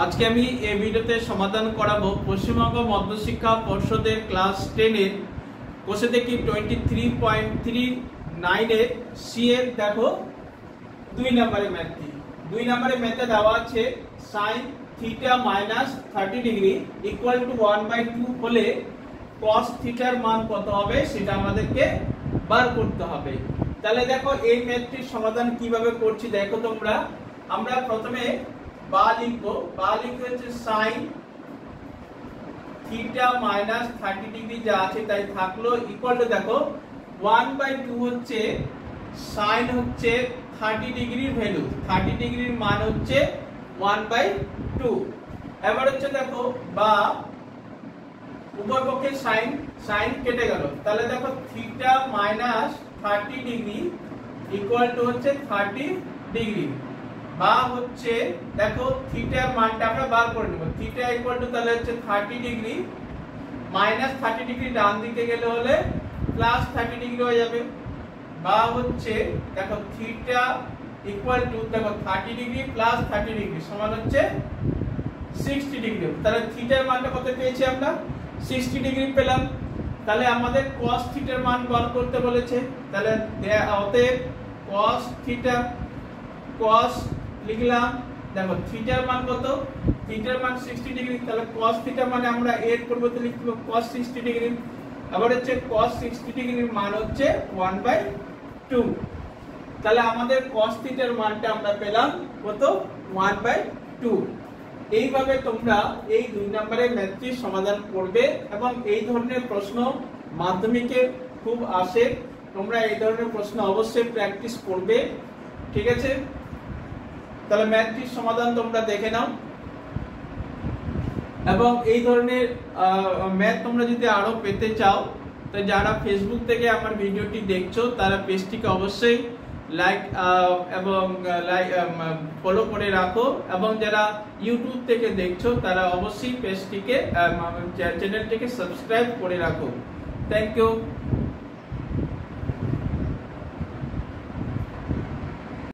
আজকে আমি এই ভিডিওতে সমাধান করাবো পশ্চিমবঙ্গ মধ্যশিক্ষা পর্ষদের ক্লাস 10 এর কোষে দেখি 23.39 এর সি এর দেখো 2 নম্বরের ম্যাথটি 2 নম্বরের ম্যাথে দেওয়া আছে sin theta minus 30 degree equal to 1/2 হলে cos থিটার মান কত হবে সেটা আমাদেরকে বার করতে হবে। তাহলে দেখো এই ম্যাথটির সমাধান কিভাবে করছি দেখো তোমরা। আমরা প্রথমে বা লিখবো, বা লিখতে হচ্ছে sin থিটা মাইনাস 30 ডিগ্রি যা আছে তাই থাকলো ইকুয়াল টু দেখো 1/2 হচ্ছে sin হচ্ছে 30 ডিগ্রির ভ্যালু, 30 ডিগ্রির মান হচ্ছে 1/2। এবার হচ্ছে দেখো বা উভয় পক্ষে sin কেটে গেল, তাহলে দেখো theta minus 30 degree equal to হচ্ছে 30 ডিগ্রি বা হচ্ছে দেখো থিটার মানটা আমরা বার করে নেব। থিটা ইকুয়াল টু তাহলে হচ্ছে 30 ডিগ্রি মাইনাস 30 ডিগ্রি ডান দিকে গেলে হলে প্লাস 30 ডিগ্রি হয়ে যাবে বা হচ্ছে দেখো থিটা ইকুয়াল টু দেখো 30 ডিগ্রি প্লাস 30 ডিগ্রি সমান হচ্ছে 60 ডিগ্রি। তাহলে থিটার মানটা কত পেয়েছি আমরা 60 ডিগ্রি পেলাম। তাহলে আমাদের cos থিটার মান বার করতে বলেছে, তাহলে অতএব cos থিটা cos লিখলাম, দেখো থিটার মান কত, থিটার মান 60 ডিগ্রি, তাহলে cos থিটা মানে আমরা এর পরিবর্তে লিখব cos 60 ডিগ্রি। আবার হচ্ছে cos 60 ডিগ্রির মান হচ্ছে 1/2। তাহলে আমাদের cos থিটার মানটা আমরা পেলাম কত 1/2। এইভাবে তোমরা এই 2 নম্বরের ম্যাথটির সমাধান করবে এবং এই ধরনের প্রশ্ন মাধ্যমিকে খুব আসে, তোমরা এই ধরনের প্রশ্ন অবশ্যই প্র্যাকটিস করবে, ঠিক আছে? তাহলে ম্যাথটির সমাধান তোমরা দেখে নাও এবং এই ধরনের ম্যাথ তোমরা যদি আরো পেতে চাও তো যারা ফেসবুক থেকে আমার ভিডিওটি দেখছো তারা পেজটিকে অবশ্যই লাইক এবং ফলো করে রাখো এবং যারা ইউটিউব থেকে দেখছো তারা অবশ্যই পেজটিকে চ্যানেলটিকে সাবস্ক্রাইব করে রাখো। Thank you.